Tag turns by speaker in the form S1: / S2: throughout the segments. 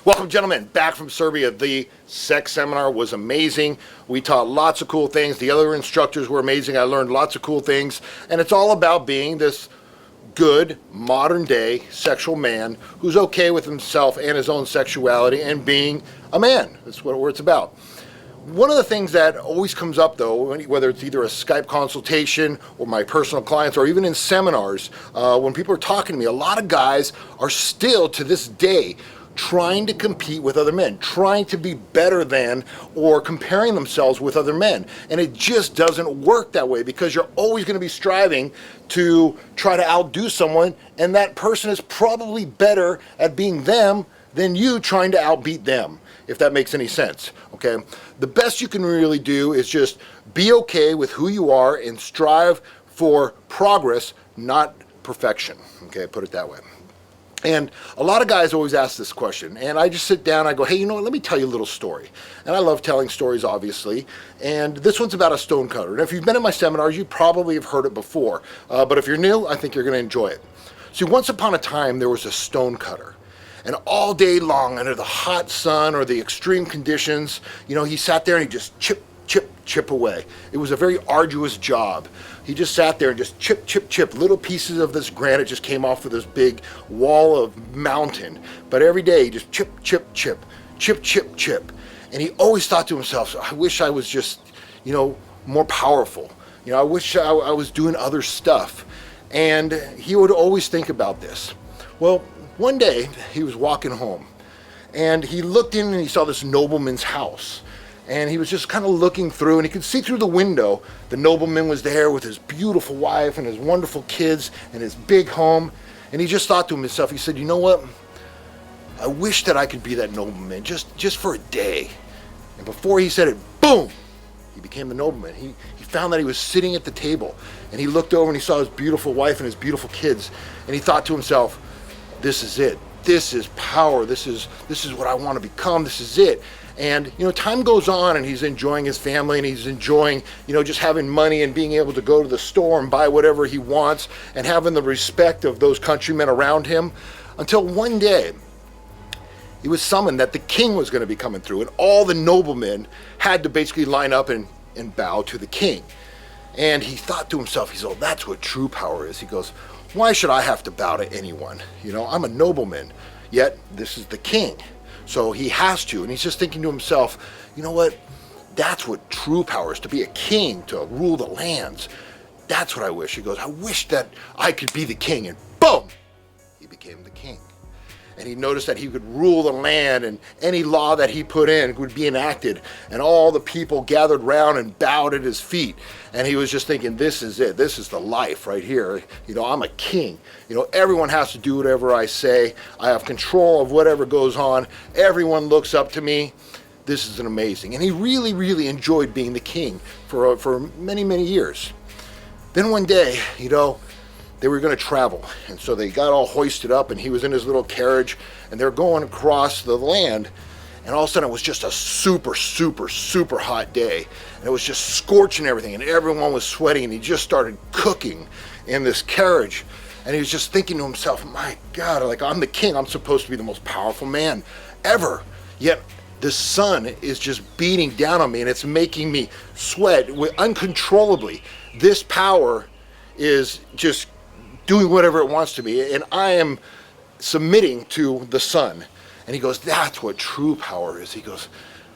S1: Welcome, gentlemen, back from Serbia. The sex seminar was amazing. We taught lots of cool things. The other instructors were amazing. I learned lots of cool things. And it's all about being this good, modern-day sexual man who's okay with himself and his own sexuality and being a man. That's what it's about. One of the things that always comes up, though, whether it's either a Skype consultation or my personal clients or even in seminars, when people are talking to me, a lot of guys are still, to this day, trying to compete with other men, trying to be better than or comparing themselves with other men. And it just doesn't work that way because you're always going to be striving to try to outdo someone, and that person is probably better at being them than you trying to outbeat them, if that makes any sense, okay? The best you can really do is just be okay with who you are and strive for progress, not perfection, okay? Put it that way. And a lot of guys always ask this question, and I just sit down and I go, hey, you know what, let me tell you a little story. And I love telling stories, obviously, and this one's about a stonecutter. And if you've been in my seminars, you probably have heard it before, but if you're new, I think you're going to enjoy it. See, once upon a time, there was a stonecutter, and all day long, under the hot sun or the extreme conditions, you know, he sat there and he just chip away. It was a very arduous job. He just sat there and just chip. Little pieces of this granite just came off of this big wall of mountain. But every day he just chip. And he always thought to himself, I wish I was just, you know, more powerful. You know, I wish I was doing other stuff. And he would always think about this. Well, one day he was walking home and he looked in and he saw this nobleman's house. And he was just kind of looking through, and he could see through the window the nobleman was there with his beautiful wife and his wonderful kids and his big home. And he just thought to himself, he said, you know what? I wish that I could be that nobleman just for a day. And before he said it, boom, he became the nobleman. He found that he was sitting at the table, and he looked over and he saw his beautiful wife and his beautiful kids. And he thought to himself, this is it. This is power. This is what I want to become. This is it. And, you know, time goes on and he's enjoying his family and he's enjoying, you know, just having money and being able to go to the store and buy whatever he wants and having the respect of those countrymen around him, until one day he was summoned that the king was going to be coming through, and all the noblemen had to basically line up and bow to the king. And he thought to himself, he said, oh, that's what true power is. He goes, why should I have to bow to anyone? You know, I'm a nobleman, yet this is the king. So he has to, and he's just thinking to himself, you know what, that's what true power is, to be a king, to rule the lands. That's what I wish. He goes, I wish that I could be the king, and boom, he became the king. And he noticed that he could rule the land, and any law that he put in would be enacted, and all the people gathered round and bowed at his feet. And he was just thinking, this is it. This is the life right here. You know, I'm a king. You know, everyone has to do whatever I say. I have control of whatever goes on. Everyone looks up to me. This is amazing. And he really, really enjoyed being the king for many, many years. Then one day, you know, they were going to travel, and so they got all hoisted up, and he was in his little carriage, and they're going across the land, and all of a sudden it was just a super hot day, and it was just scorching everything, and everyone was sweating, and he just started cooking in this carriage, and he was just thinking to himself, my God, like, I'm the king, I'm supposed to be the most powerful man ever, yet the sun is just beating down on me, and it's making me sweat uncontrollably. This power is just doing whatever it wants to be, and I am submitting to the sun. And he goes, that's what true power is. He goes,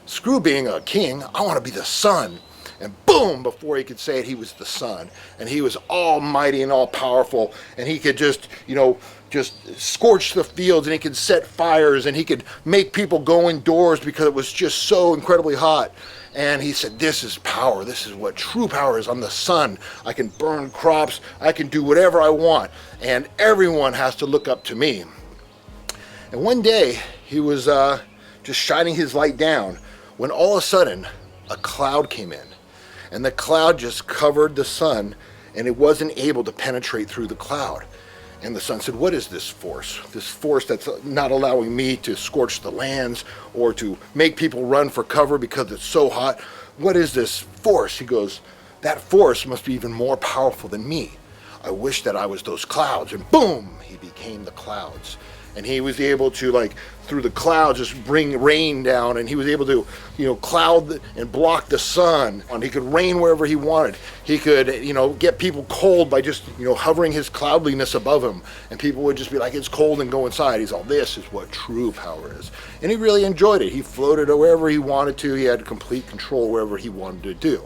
S1: screw being a king, I want to be the sun. And boom, before he could say it, he was the sun. And he was almighty and all powerful, and he could just, you know, just scorch the fields, and he could set fires, and he could make people go indoors because it was just so incredibly hot. And he said, this is power. This is what true power is. I'm the sun. I can burn crops. I can do whatever I want. And everyone has to look up to me. And one day, he was just shining his light down when all of a sudden, a cloud came in. And the cloud just covered the sun, and it wasn't able to penetrate through the cloud. And the sun said, what is this force? This force that's not allowing me to scorch the lands or to make people run for cover because it's so hot. What is this force? He goes, that force must be even more powerful than me. I wish that I was those clouds. And boom, he became the clouds. And he was able to, like, through the clouds, just bring rain down. And he was able to, cloud and block the sun. And he could rain wherever he wanted. He could, get people cold by just, hovering his cloudliness above him. And people would just be like, it's cold, and go inside. He's all, this is what true power is. And he really enjoyed it. He floated wherever he wanted to. He had complete control wherever he wanted to do.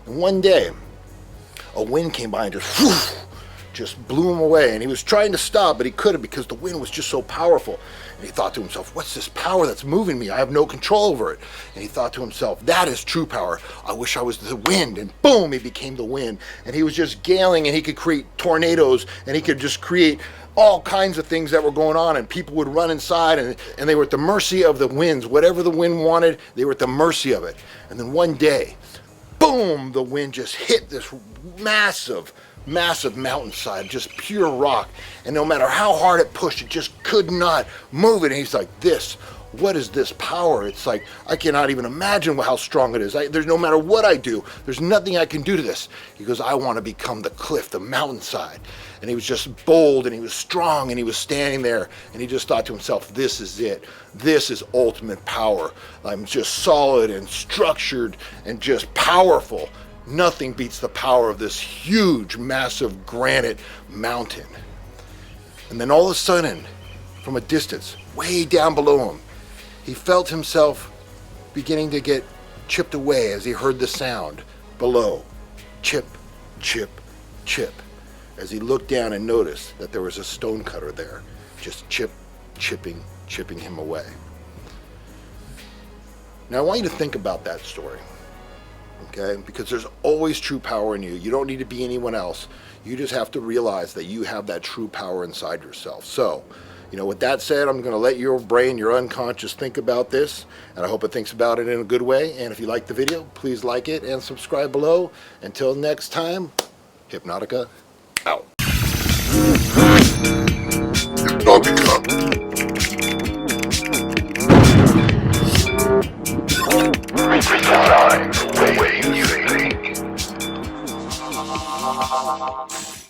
S1: And one day, a wind came by and just blew him away. And he was trying to stop, but he couldn't, because the wind was just so powerful. And he thought to himself, what's this power that's moving me? I have no control over it. And he thought to himself, that is true power. I wish I was the wind. And boom, he became the wind. And he was just galing, and he could create tornadoes, and he could just create all kinds of things that were going on, and people would run inside, and they were at the mercy of the winds. Whatever the wind wanted, they were at the mercy of it. And then one day, boom, the wind just hit this massive mountainside, just pure rock. And no matter how hard it pushed, it just could not move it. And he's like, what is this power? It's like, I cannot even imagine how strong it is. There's no matter what I do, there's nothing I can do to this. He goes, I want to become the cliff, the mountainside. And he was just bold, and he was strong, and he was standing there, and he just thought to himself, this is it. This is ultimate power. I'm just solid and structured and just powerful. Nothing beats the power of this huge, massive granite mountain. And then all of a sudden, from a distance, way down below him, he felt himself beginning to get chipped away as he heard the sound below. Chip, chip, chip. As he looked down and noticed that there was a stonecutter there, just chipping him away. Now I want you to think about that story. Okay? Because there's always true power in you. You don't need to be anyone else. You just have to realize that you have that true power inside yourself. So, with that said, I'm going to let your brain, your unconscious, think about this, and I hope it thinks about it in a good way. And if you like the video, please like it and subscribe below. Until next time, Hypnotica out.